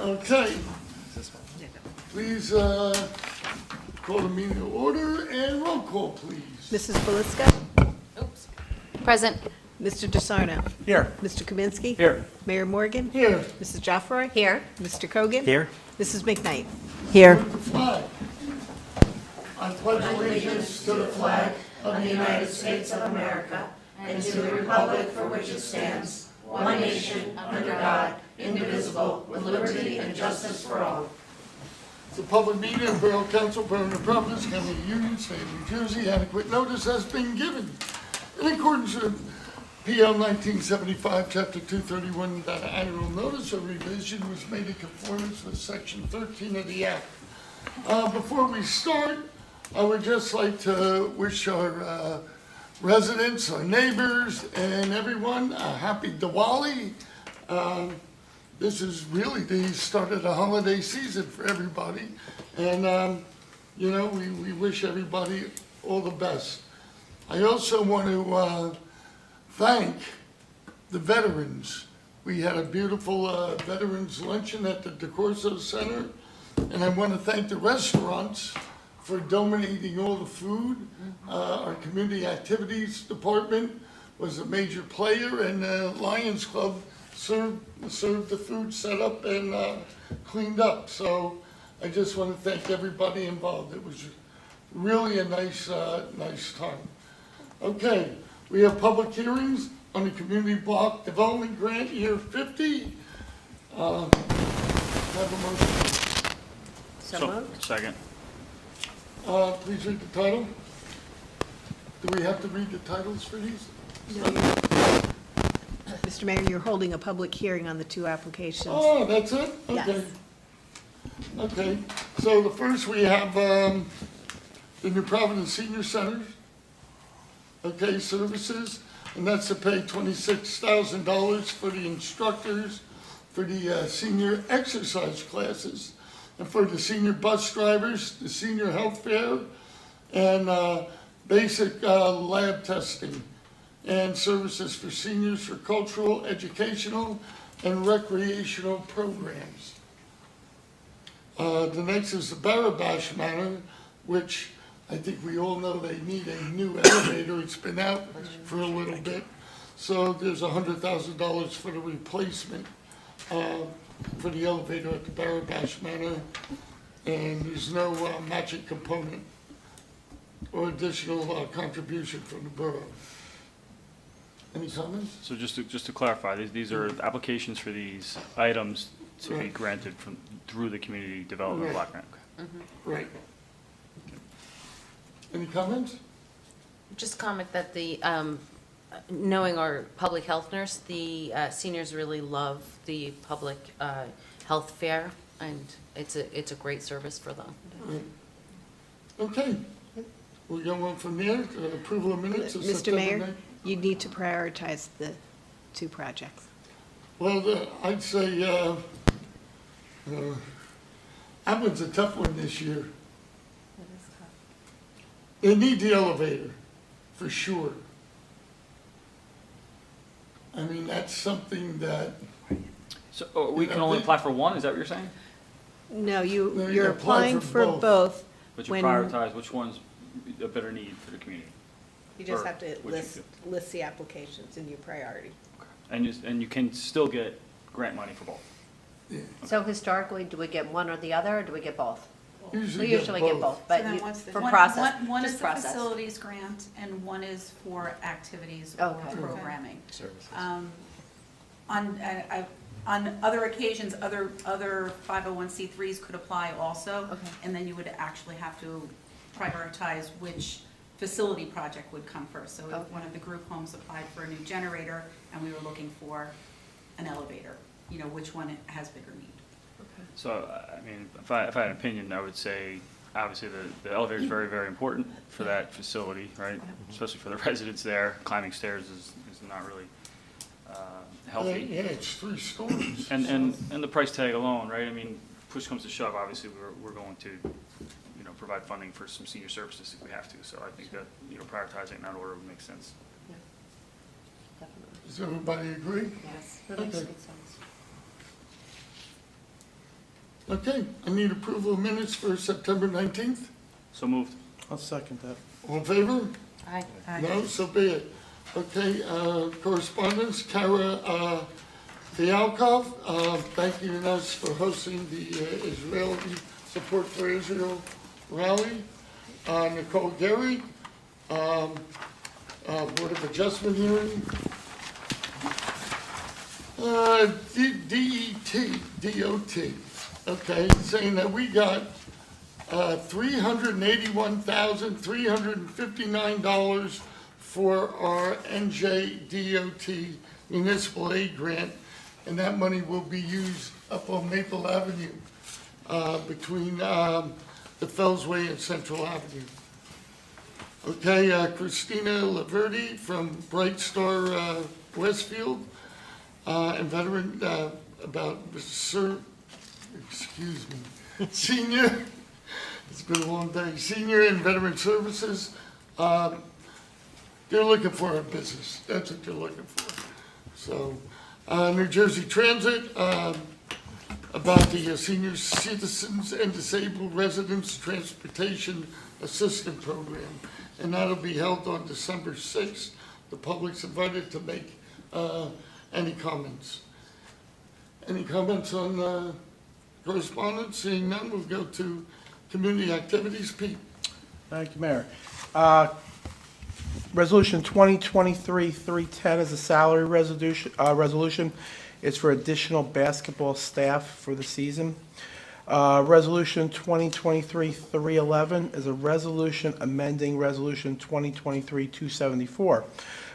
Okay. Please call the meeting to order and roll call, please. Mrs. Belisca? Oops. Present. Mr. DeSarno? Here. Mr. Kaminsky? Here. Mayor Morgan? Here. Mrs. Joffroy? Here. Mr. Kogan? Here. Mrs. McKnight? Here. The flag. I pledge allegiance to the flag of the United States of America and to the republic for which it stands, one nation, under God, indivisible, with liberty and justice for all. It's a public meeting of Borough Council, Borough of New Providence, County of Union, State of New Jersey. Adequate notice has been given in accordance with PL 1975, Chapter 231, that annual notice of revision was made in conformance with Section 13 of the Act. Before we start, I would just like to wish our residents, our neighbors, and everyone a happy Diwali. This is really the start of the holiday season for everybody. And, you know, we wish everybody all the best. I also want to thank the veterans. We had a beautiful veterans luncheon at the DeCorso Center. And I want to thank the restaurants for donating all the food. Our community activities department was a major player, and the Lions Club served the food, set up, and cleaned up. So I just want to thank everybody involved. It was really a nice time. Okay, we have public hearings on the Community Block Development Grant Year 50. Have a motion. So moved. Second. Please read the title. Do we have to read the titles for these? No, Mr. Mayor, you're holding a public hearing on the two applications. Oh, that's it? Yes. Okay. Okay, so the first we have the New Providence Senior Center, okay, services, and that's to pay $26,000 for the instructors for the senior exercise classes, and for the senior bus drivers, the senior health fair, and basic lab testing, and services for seniors for cultural, educational, and recreational programs. The next is the Barabash Manor, which I think we all know they need a new elevator. It's been out for a little bit. So there's $100,000 for the replacement for the elevator at the Barabash Manor. And there's no matching component or additional contribution from the borough. Any comments? So just to clarify, these are applications for these items to be Right. granted through the Community Development Right. Block Grant. Right. Any comments? Just comment that the, knowing our public health nurse, the seniors really love the public health fair, and it's a great service for them. Right. Okay. We'll go on from there to approval of minutes of Mr. September Mayor, 9th. you need to prioritize the two projects. Well, I'd say that one's a tough one this year. They need the elevator, for sure. I mean, that's something that, So we can only apply for one, is that what you're saying? No, No, you you're apply applying for for both. both. But you when- prioritize which one's a better need for the community. You just or have to what you list the applications in your priority. And you can still get grant money for both. So historically, do we get one or the other, or do we get both? We usually usually get both, So but then you- what's the- for one- process, One is just the process. facilities grant, and one is for activities or Okay. programming. On other occasions, other 501c3s could apply also. Okay. And then you would actually have to prioritize which facility project would come first. So if Okay. one of the group homes applied for a new generator, and we were looking for an elevator, you know, which one has bigger need? So, I mean, if I had an opinion, I would say, obviously, the elevator is very, very important for that facility, right? Especially for the residents there. Climbing stairs is not really healthy. Yeah, it's 3 stories. And the price tag alone, right? I mean, push comes to shove, obviously, we're going to, you know, provide funding for some senior services if we have to. So I think that, you know, prioritizing in that order would make sense. Yeah, definitely. Does everybody agree? Yes, that makes Okay. good sense. Okay, I need approval of minutes for September 19th. So moved. I'll second that. All in favor? Aye. No, so be it. Okay, correspondence, Kara Fialkov, thanking us for hosting the Israeli Support for Israel rally. Nicole Gary, Board of Adjustment hearing. DOT, okay, saying that we got $381,359 for our NJDOT municipal aid grant, and that money will be used up on Maple Avenue between the Fellsway and Central Avenue. Okay, Christina Laverty from Bright Star Westfield, and veteran about senior. It's been a long day. Senior and Veteran Services, they're looking for a business. That's what they're looking for. So, New Jersey Transit, about the Senior Citizens and Disabled Residents Transportation Assistance Program. And that'll be held on December 6th. The public's invited to make any comments. Any comments on correspondence? Seeing none, we'll go to community activities. Pete. Thank you, Mayor. Resolution 2023-310 is a salary resolution. It's for additional basketball staff for the season. Resolution 2023-311 is a resolution amending Resolution 2023-274.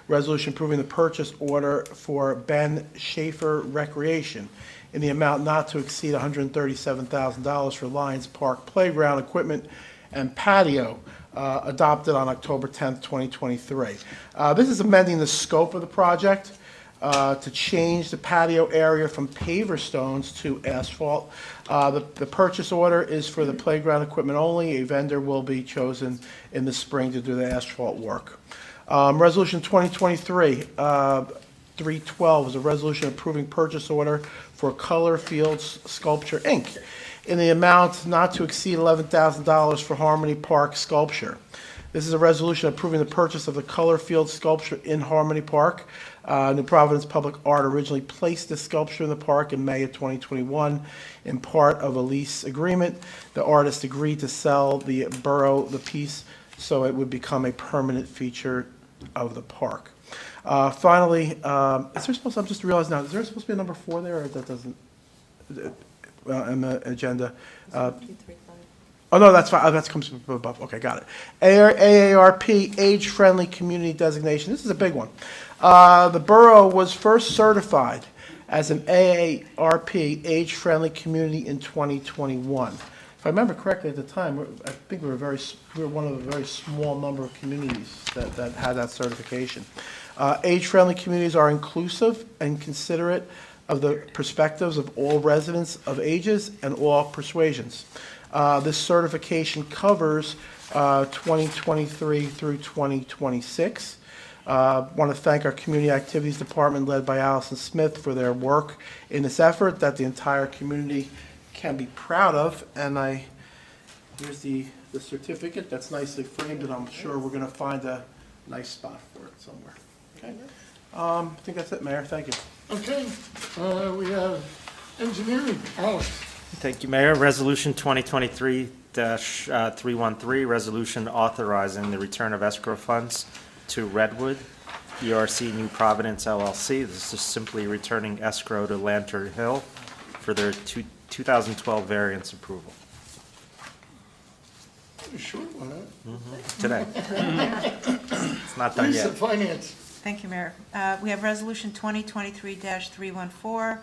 Resolution approving the purchase order for Ben Schaefer Recreation in the amount not to exceed $137,000 for Lions Park Playground equipment and patio, adopted on October 10th, 2023. This is amending the scope of the project to change the patio area from paver stones to asphalt. The purchase order is for the playground equipment only. A vendor will be chosen in the spring to do the asphalt work. Resolution 2023-312 is a resolution approving purchase order for Color Fields Sculpture, Inc. in the amount not to exceed $11,000 for Harmony Park Sculpture. This is a resolution approving the purchase of the Color Field sculpture in Harmony Park. New Providence Public Art originally placed this sculpture in the park in May of 2021 in part of a lease agreement. The artist agreed to sell the borough the piece so it would become a permanent feature of the park. Finally, is there supposed to, I'm just realizing now, is there supposed to be a number 4 there, or that doesn't, in the agenda? Oh, no, that's fine. Oh, that comes from above. Okay, got it. AARP, Age-Friendly Community Designation. This is a big one. The borough was first certified as an AARP, Age-Friendly Community, in 2021. If I remember correctly at the time, I think we were one of a very small number of communities that had that certification. Age-friendly communities are inclusive and considerate of the perspectives of all residents of ages and all persuasions. This certification covers 2023 through 2026. Want to thank our Community Activities Department led by Allison Smith for their work in this effort that the entire community can be proud of. And here's the certificate that's nicely framed, and I'm sure we're going to find a nice spot for it somewhere. Okay. I think that's it, Mayor. Thank you. Okay, we have engineering. Alex. Thank you, Mayor. Resolution 2023-313, resolution authorizing the return of escrow funds to Redwood, ERC New Providence LLC. This is simply returning escrow to Lantern Hill for their 2012 variance approval. A short one, huh? Today. It's not done Lisa, yet. Finance. Thank you, Mayor. We have Resolution 2023-314,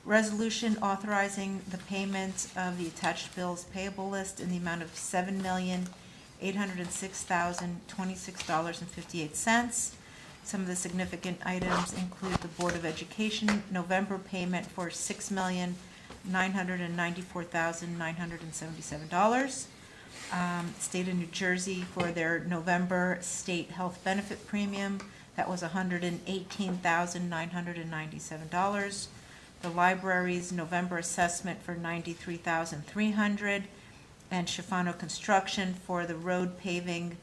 resolution authorizing the payment of the attached bills payable list in the amount of $7,806,026.58. Some of the significant items include the Board of Education November payment for $6,994,977. State of New Jersey for their November state health benefit premium, that was $118,997. the library's November assessment for $93,300, and Schifano Construction for the road paving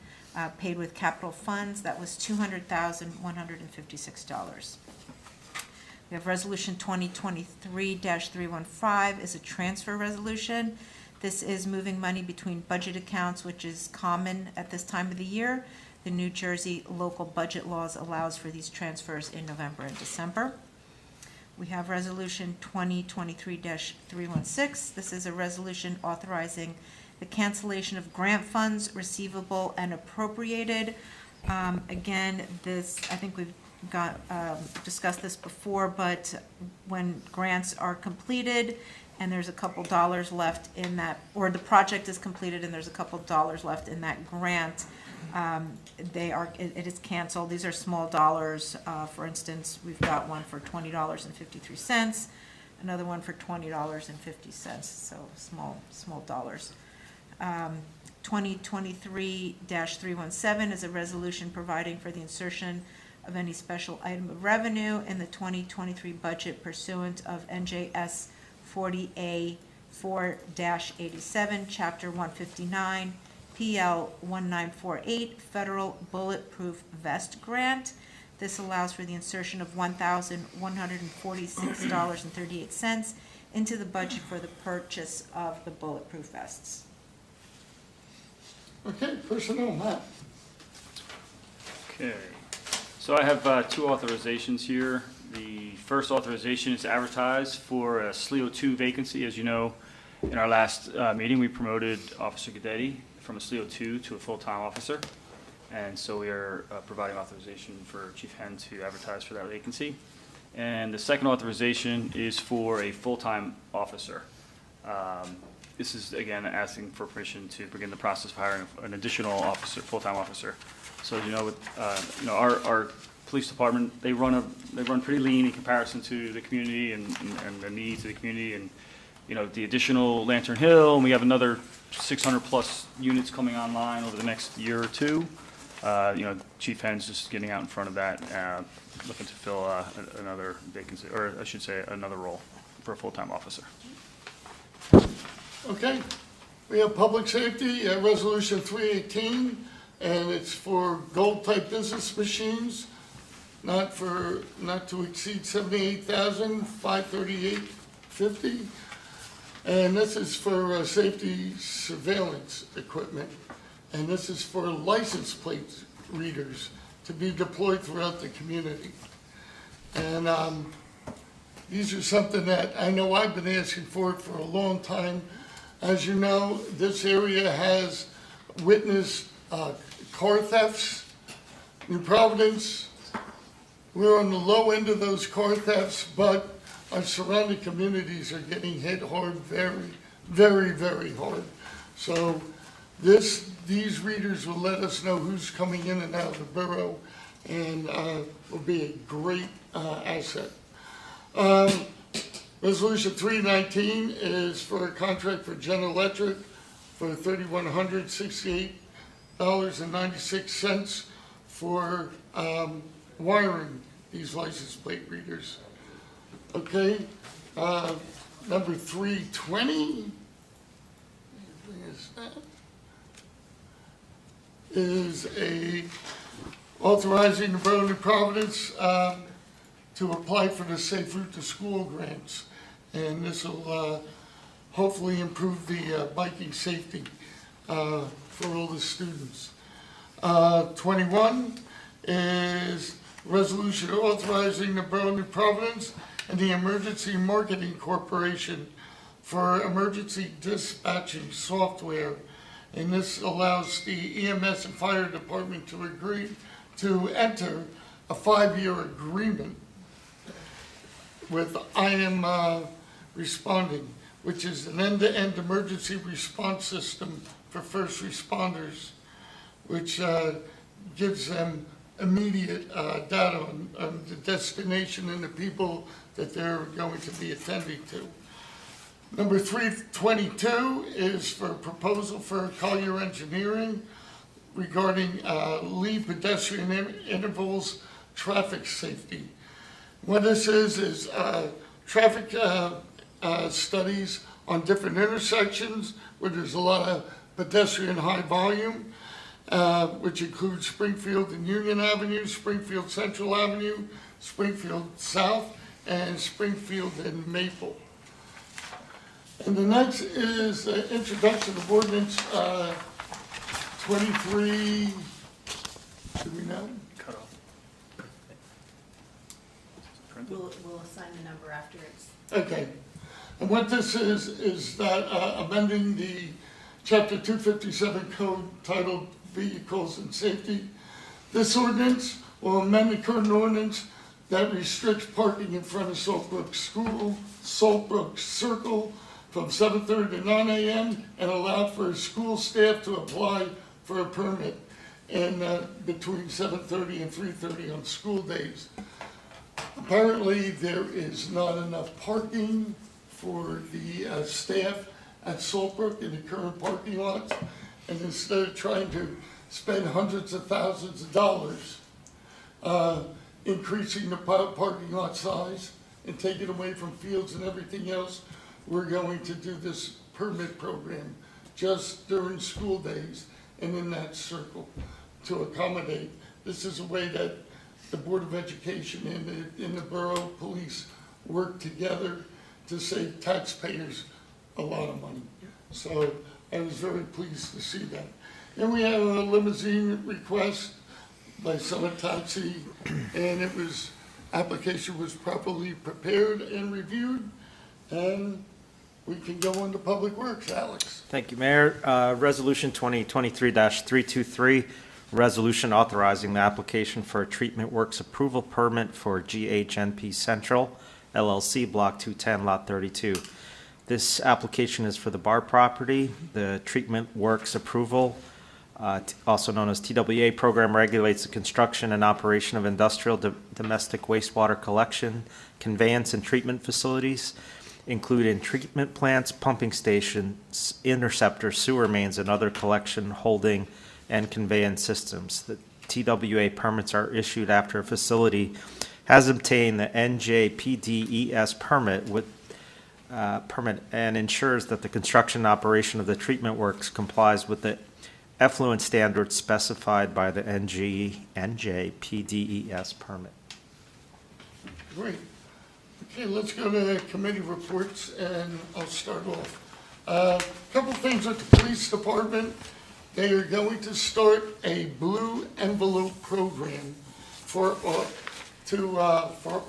paid with capital funds. That was $200,156. We have Resolution 2023-315 is a transfer resolution. This is moving money between budget accounts, which is common at this time of the year. The New Jersey local budget laws allows for these transfers in November and December. We have Resolution 2023-316. This is a resolution authorizing the cancellation of grant funds receivable and appropriated. Again, this, I think we've discussed this before, but when grants are completed and there's a couple dollars left in that, or the project is completed and there's a couple dollars left in that grant, it is canceled. These are small dollars. For instance, we've got one for $20.53, another one for $20.50, so small dollars. 2023-317 is a resolution providing for the insertion of any special item of revenue in the 2023 budget pursuant of NJS 40A 4-87, Chapter 159, PL 1948, Federal Bulletproof Vest Grant. This allows for the insertion of $1,146.38 into the budget for the purchase of the bulletproof vests. Okay, personnel, Matt. Okay, so I have two authorizations here. The first authorization is advertised for a SLEO 2 vacancy. As you know, in our last meeting, we promoted Officer Gadetti from a SLEO 2 to a full-time officer. And so we are providing authorization for Chief Henn to advertise for that vacancy. And the second authorization is for a full-time officer. This is, again, asking for permission to begin the process of hiring an additional officer, full-time officer. So, our police department, they run pretty lean in comparison to the community and the needs of the community. And, the additional Lantern Hill, and we have another 600-plus units coming online over the next year or two. Chief Henn's just getting out in front of that, looking to fill another vacancy, or I should say, another role for a full-time officer. Okay, we have public safety, resolution 318, and it's for gold-type business machines, not to exceed $78,538.50. And this is for safety surveillance equipment. And this is for license plate readers to be deployed throughout the community. And these are something that I know I've been asking for a long time. As you know, this area has witnessed car thefts. New Providence, we're on the low end of those car thefts, but our surrounding communities are getting hit hard, very, very, very hard. So these readers will let us know who's coming in and out of the borough, and will be a great asset. Resolution 319 is for a contract for General Electric for $3,168.96 for wiring these license plate readers. Okay, number 320 is authorizing the Borough of New Providence to apply for the Safe Route to School grants. And this will hopefully improve the biking safety for all the students. 21 is resolution authorizing the Borough of New Providence and the Emergency Marketing Corporation for emergency dispatching software. And this allows the EMS and fire department to agree to enter a 5-year agreement with I Am Responding, which is an end-to-end emergency response system for first responders, which gives them immediate data on the destination and the people that they're going to be attending to. Number 322 is for a proposal for Collier Engineering regarding Lee pedestrian intervals traffic safety. What this is traffic studies on different intersections where there's a lot of pedestrian high volume, which includes Springfield and Union Avenue, Springfield Central Avenue, Springfield South, and Springfield and Maple. And the next is the introduction of ordinance 23, do we know? Cut off. We'll assign the number after it's. Okay. And what this is that amending the Chapter 257 code titled Vehicles and Safety. This ordinance will amend the current ordinance that restricts parking in front of Saltbrook School, Saltbrook Circle from 7:30 to 9 a.m. and allow for school staff to apply for a permit in between 7:30 and 3:30 on school days. Apparently, there is not enough parking for the staff at Saltbrook in the current parking lots, and instead of trying to spend hundreds of thousands of dollars increasing the parking lot size and taking away from fields and everything else, we're going to do this permit program just during school days and in that circle to accommodate. This is a way that the Board of Education and the Borough Police work together to save taxpayers a lot of money. So I was very pleased to see that. And we have a limousine request by Summit Taxi, and application was properly prepared and reviewed, and we can go on to Public Works. Alex. Thank you, Mayor. Resolution 2023-323, resolution authorizing the application for a treatment works approval permit for GHNP Central LLC, Block 210, Lot 32. This application is for the bar property. The treatment works approval, also known as TWA program, regulates the construction and operation of industrial domestic wastewater collection, conveyance, and treatment facilities, including treatment plants, pumping stations, interceptors, sewer mains, and other collection, holding, and conveyance systems. The TWA permits are issued after a facility has obtained the NJPDES permit and ensures that the construction and operation of the treatment works complies with the effluent standards specified by the NJPDES permit. Great. Okay, let's go to committee reports, and I'll start off. A couple things with the police department. They are going to start a blue envelope program for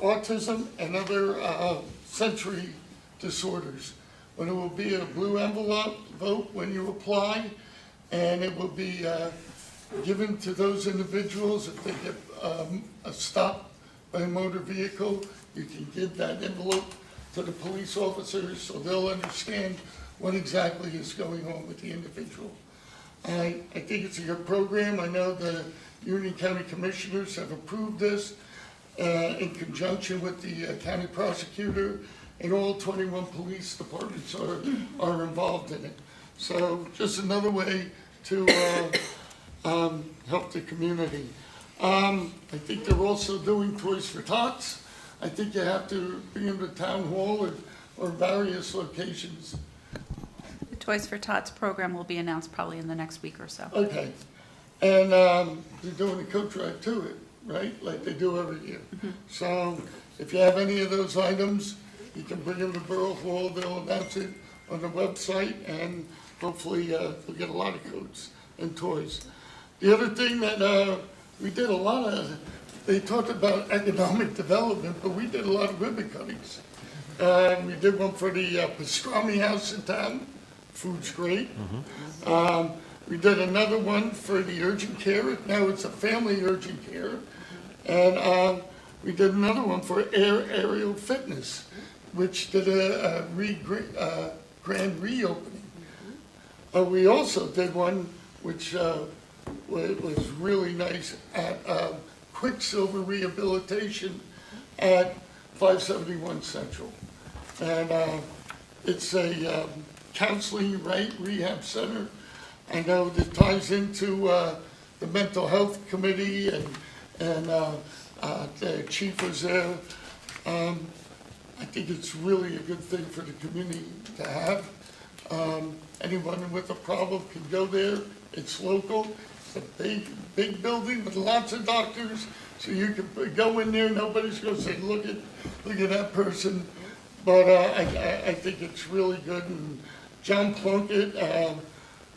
autism and other sensory disorders. But it will be a blue envelope vote when you apply, and it will be given to those individuals if they get a stop by a motor vehicle. You can give that envelope to the police officers so they'll understand what exactly is going on with the individual. I think it's a good program. I know the Union County Commissioners have approved this in conjunction with the county prosecutor, and all 21 police departments are involved in it. So just another way to help the community. I think they're also doing Toys for Tots. I think you have to be in the town hall or various locations. The Toys for Tots program will be announced probably in the next week or so. Okay. And they're doing a coat drive to it, right? Like they do every year. Mm-hmm. So if you have any of those items, you can bring them to Borough Hall. They'll announce it on the website, and hopefully we'll get a lot of coats and toys. The other thing that we did a lot of, they talked about economic development, but we did a lot of ribbon cuttings. We did one for the pastrami house in town. Food's great. We did another one for the urgent care. Now it's a family urgent care. And we did another one for aerial fitness, which did a grand reopening. We also did one which was really nice at Quicksilver Rehabilitation at 571 Central. And it's a counseling rehab center. I know that ties into the mental health committee, and the chief was there. I think it's really a good thing for the community to have. Anyone with a problem can go there. It's local. It's a big building with lots of doctors. So you can go in there, nobody's gonna say, look at that person. But I think it's really good. And John Plunkett,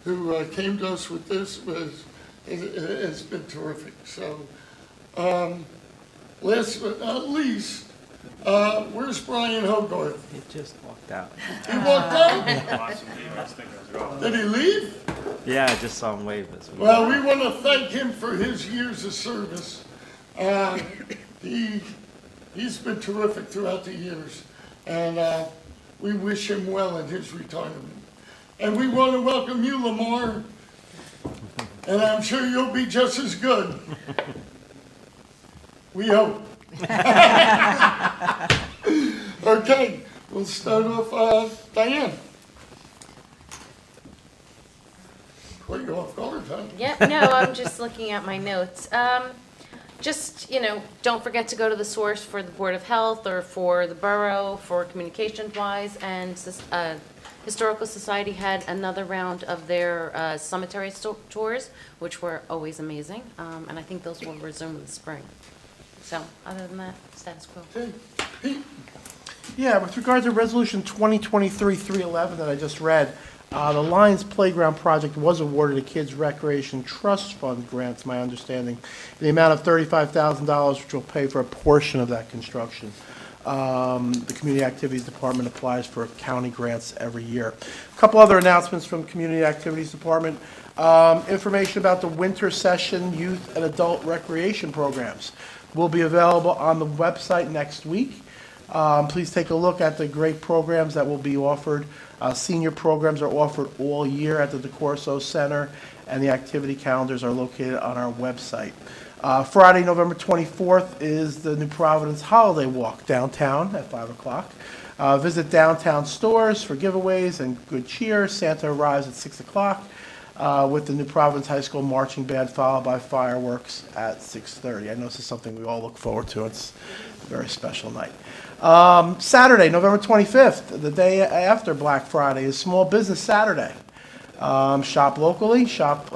who came to us with this, has been terrific. So, last but not least, where's Brian Hogarth? He just walked out. He walked out? Awesome. I was thinking as well. Did he leave? Yeah, I just saw him wave as well. Well, we want to thank him for his years of service. He's been terrific throughout the years, and we wish him well in his retirement. And we want to welcome you, Lamar, and I'm sure you'll be just as good. We hope. Okay, we'll start off, Diane. Caught you off guard, huh? Yeah, no, I'm just looking at my notes. Just, don't forget to go to the source for the Board of Health or for the borough for communications-wise. And Historical Society had another round of their cemetery tours, which were always amazing. And I think those will resume in the spring. So, other than that, status quo. Okay. Pete? Yeah, with regard to Resolution 2023-311 that I just read, the Lions Playground project was awarded a Kids Recreation Trust Fund grant, to my understanding, in the amount of $35,000, which will pay for a portion of that construction. The Community Activities Department applies for county grants every year. A couple other announcements from Community Activities Department. Information about the winter session youth and adult recreation programs will be available on the website next week. Please take a look at the great programs that will be offered. Senior programs are offered all year at the DeCorso Center, and the activity calendars are located on our website. Friday, November 24th is the New Providence Holiday Walk downtown at 5 o'clock. Visit downtown stores for giveaways and good cheer. Santa arrives at 6 o'clock with the New Providence High School marching band, followed by fireworks at 6:30. I know this is something we all look forward to. It's a very special night. Saturday, November 25th, the day after Black Friday, is Small Business Saturday. Shop locally, shop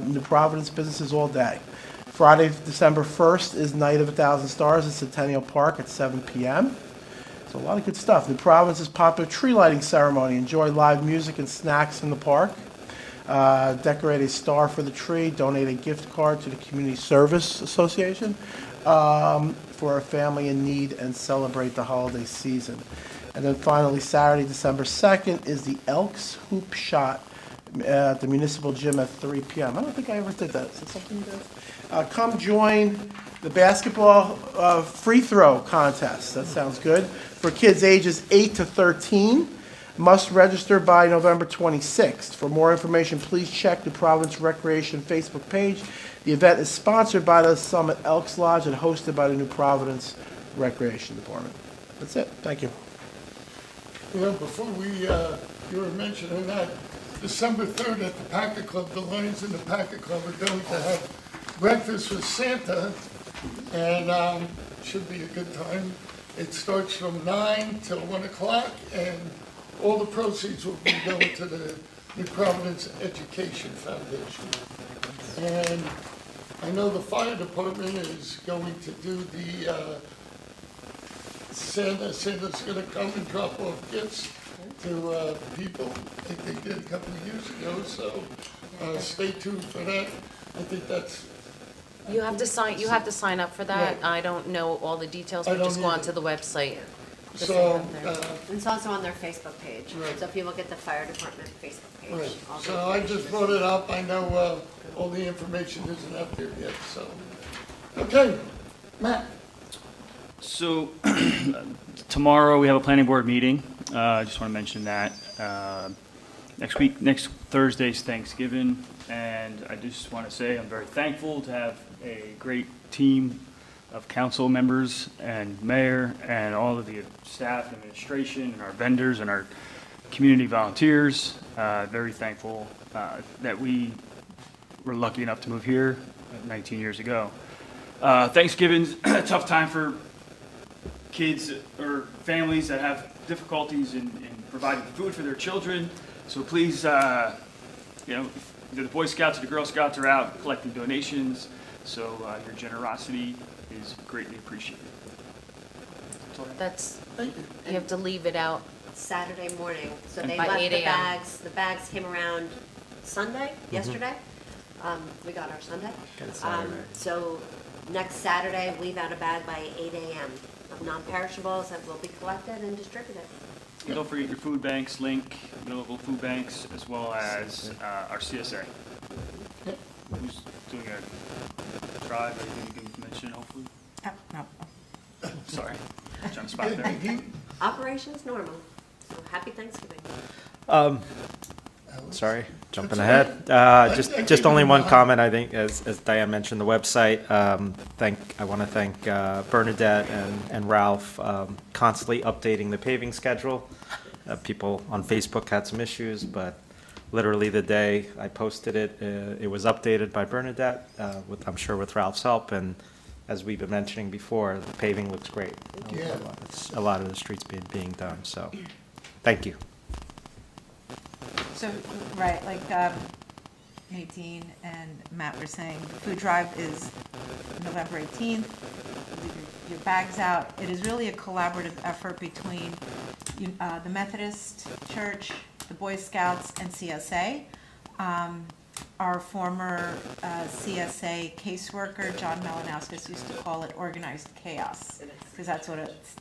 New Providence businesses all day. Friday, December 1st is Night of 1,000 Stars at Centennial Park at 7 p.m. So a lot of good stuff. New Providence's popular tree lighting ceremony. Enjoy live music and snacks in the park. Decorate a star for the tree. Donate a gift card to the Community Service Association for a family in need, and celebrate the holiday season. And then finally, Saturday, December 2nd is the Elks Hoop Shot at the Municipal Gym at 3 p.m. I don't think I ever did that. Is that something you did? Come join the basketball free throw contest. That sounds good. For kids ages 8 to 13. Must register by November 26th. For more information, please check the Providence Recreation Facebook page. The event is sponsored by the Summit Elks Lodge and hosted by the New Providence Recreation Department. That's it. Thank you. Before you were mentioning that, December 3rd at the Packet Club, the Lions in the Packet Club are going to have breakfast with Santa, and should be a good time. It starts from 9 till 1 o'clock, and all the proceeds will be going to the New Providence Education Foundation. And I know the fire department is going to do the Santa's going to come and drop off gifts to people. I think they did a couple of years ago, so stay tuned for that. I think that's. You have to sign up for that. Right. I don't know all the details, I but just don't go either. onto the website. Just So, sign up there. It's also on their Facebook page. Right. So if you look at the fire department Facebook page. right. all the So I information just is- brought it up. I know all the information isn't up there yet, so. Okay, Matt. So tomorrow we have a planning board meeting. I just want to mention that. Next Thursday's Thanksgiving, and I just want to say I'm very thankful to have a great team of council members and mayor and all of the staff, administration, and our vendors and our community volunteers. Very thankful that we were lucky enough to move here 19 years ago. Thanksgiving's a tough time for kids or families that have difficulties in providing food for their children. So please, the Boy Scouts or the Girl Scouts are out collecting donations, so your generosity is greatly appreciated. That's all I have. That's, you have to leave it out. Saturday morning, so And they by left 8 the a.m. the bags came around Sunday, yesterday. We got our Sunday. Got it Saturday. So next Saturday, leave out a bag by 8 a.m. of non-perishables that will be collected and distributed. And don't forget your food banks link, your local food banks, as well as our CSA. Who's doing a drive, anything you can mention, hopefully? No. Sorry, trying to spot there. Operations normal, so happy Thanksgiving. Sorry, jumping ahead. Just only one comment, I think, as Diane mentioned, the website. I want to thank Bernadette and Ralph, constantly updating the paving schedule. People on Facebook had some issues, but literally the day I posted it, it was updated by Bernadette, I'm sure with Ralph's help, and as we've been mentioning before, the paving looks great. Yeah. It's a lot of the streets being done, so, thank you. So, right, like Nadine and Matt were saying, the food drive is November 18th. Leave your bags out. It is really a collaborative effort between the Methodist Church, the Boy Scouts, and CSA. Our former CSA caseworker, John Malinauskas, used to call it organized chaos, because that's what it's,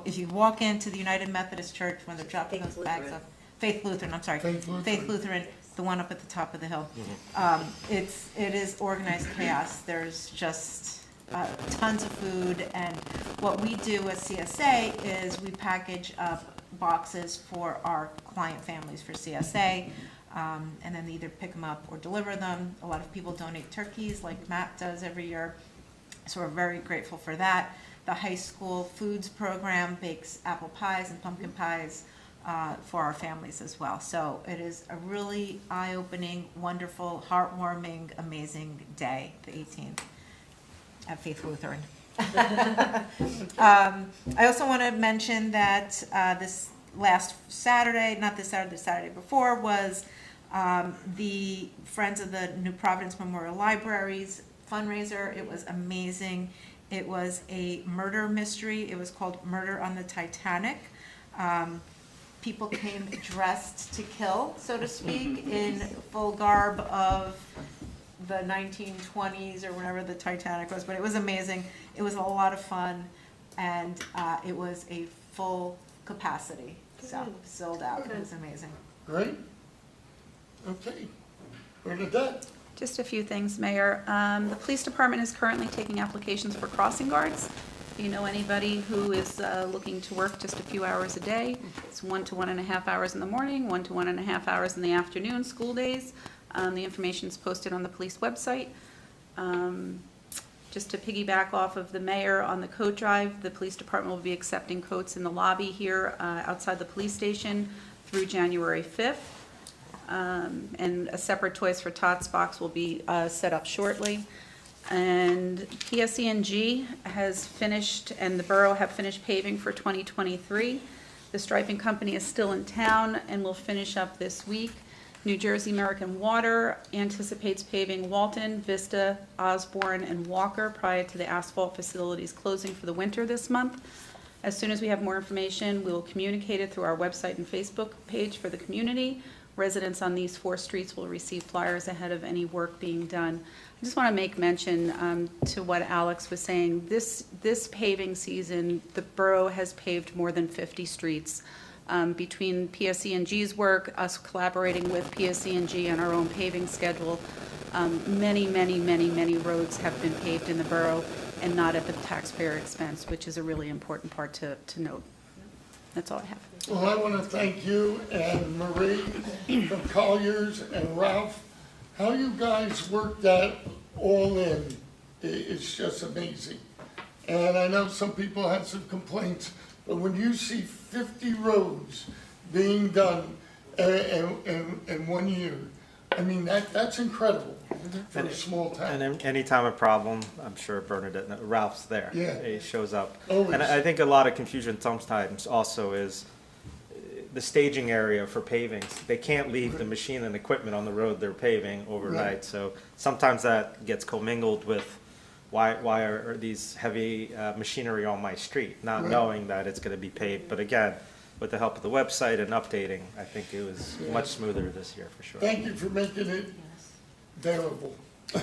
if you walk into the United Methodist Church when they're dropping those bags off, Faith Lutheran, I'm sorry. Faith Lutheran, the one up at the top of the hill. It is organized chaos. There's just tons of food, and what we do as CSA is we package up boxes for our client families for CSA, and then they either pick them up or deliver them. A lot of people donate turkeys like Matt does every year, so we're very grateful for that. The high school foods program bakes apple pies and pumpkin pies for our families as well. So it is a really eye-opening, wonderful, heartwarming, amazing day, the 18th, at Faith Lutheran. I also want to mention that this last Saturday, not this Saturday, the Saturday before, was the Friends of the New Providence Memorial Libraries fundraiser. It was amazing. It was a murder mystery. It was called Murder on the Titanic. People came dressed to kill, so to speak, in full garb of the 1920s or whenever the Titanic was, but it was amazing. It was a lot of fun, and it was a full capacity, so sold out. It was amazing. Great. Okay. Bernadette? Just a few things, Mayor. The police department is currently taking applications for crossing guards. If you know anybody who is looking to work just a few hours a day, it's 1 to 1.5 hours in the morning, 1 to 1.5 hours in the afternoon, school days. The information is posted on the police website. Just to piggyback off of the mayor on the coat drive, the police department will be accepting coats in the lobby here outside the police station through January 5th. And a separate Toys for Tots box will be set up shortly. And PSE&G has finished, and the borough have finished paving for 2023. The striping company is still in town and will finish up this week. New Jersey American Water anticipates paving Walton, Vista, Osborne, and Walker prior to the asphalt facilities closing for the winter this month. As soon as we have more information, we will communicate it through our website and Facebook page for the community. Residents on these 4 streets will receive flyers ahead of any work being done. I just want to make mention to what Alex was saying. This paving season, the borough has paved more than 50 streets. Between PSE&G's work, us collaborating with PSE&G and our own paving schedule, many roads have been paved in the borough and not at the taxpayer expense, which is a really important part to note. That's all I have. Well, I want to thank you and Marie from Colliers and Ralph. How you guys work that all in, it's just amazing. And I know some people had some complaints, but when you see 50 roads being done in 1 year, I I mean, that's incredible for And a small town. And anytime a problem, I'm sure Bernadette, Ralph's there. Yeah. He shows up. Always. And I think a lot of confusion sometimes also is the staging area for pavings. They can't leave the machine and equipment on the road they're paving overnight. Right. So sometimes that gets commingled with why are these heavy machinery on my street, not Right. knowing that it's going to be paved. But again, with the help of the website and updating, I think it was Yeah. much smoother this year for sure. Thank you for making it bearable. I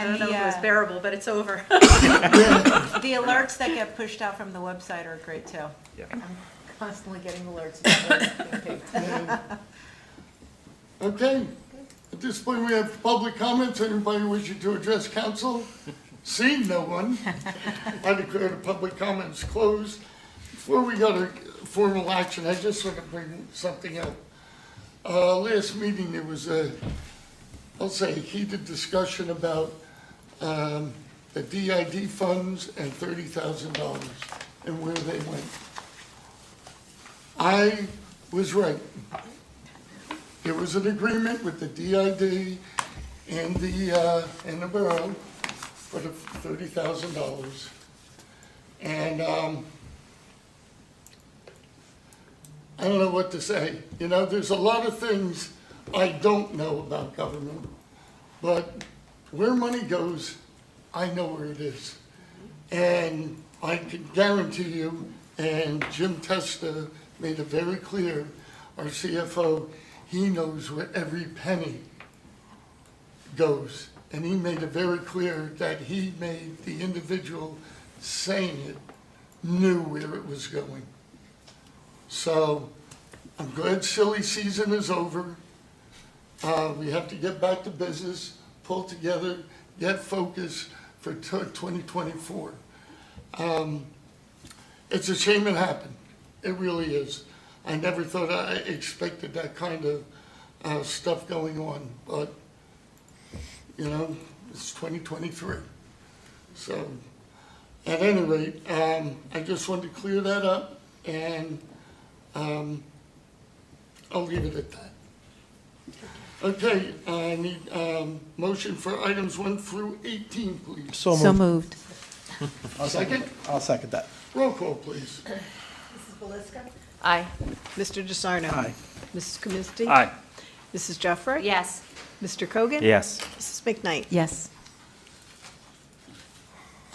don't know if it was bearable, but it's over. The alerts that get pushed out from the website are great too. Yeah. I'm constantly getting alerts. about roads being paved. Okay, at this point, we have public comments. Anybody wishing to address council? Seeing no one, I declare the public comments closed. Before we go to formal action, I just want to bring something up. Last meeting, there was I'll say heated discussion about the DID funds and $30,000 and where they went. I was right. There was an agreement with the DID and the borough for the $30,000. And I don't know what to say. You know, there's a lot of things I don't know about government, but where money goes, I know where it is. And I can guarantee you, and Jim Testa made it very clear, our CFO, he knows where every penny goes. And he made it very clear that he made the individual saying it knew where it was going. So I'm glad silly season is over. We have to get back to business, pull together, get focused for 2024. It's a shame it happened. It really is. I never thought I expected that kind of stuff going on, but you know, it's 2023. So at any rate, I just wanted to clear that up, and I'll leave it at that. Okay, I need motion for items 1 through 18, please. So So moved. moved. Second, I'll second that. roll call, please. Aye. Mr. DeSarno. Aye. Mrs. Kaminsky. Aye. Mrs. Jeffrey. Yes. Mr. Kogan. Yes. Mrs. McKnight. Yes.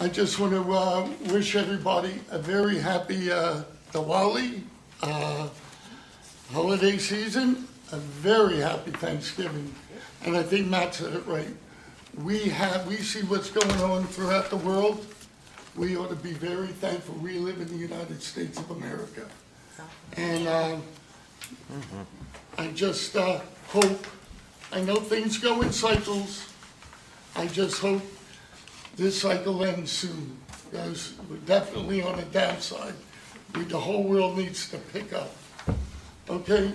I just want to wish everybody a very happy Diwali holiday season, a very happy Thanksgiving. And I think Matt said it right. We see what's going on throughout the world. We ought to be very thankful we live in the United States of America. And I just hope, I know things go in cycles. I just hope this cycle ends soon, because we're definitely on a downside. The whole world needs to pick up. Okay?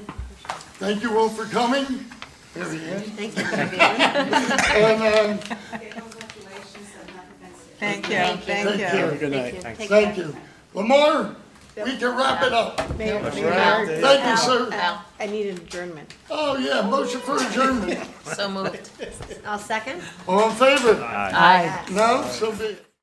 Thank you all for coming. There he is. Thank you for being here. And Thank you, Thank you. thank Thank you. you. Good night. Take thank care. you. Lamar, we can wrap it up. Mayor, Thank you, sir. Al. I need an adjournment. Oh, yeah, motion for adjournment. So moved. I'll second. All in favor? Aye. No? So be it.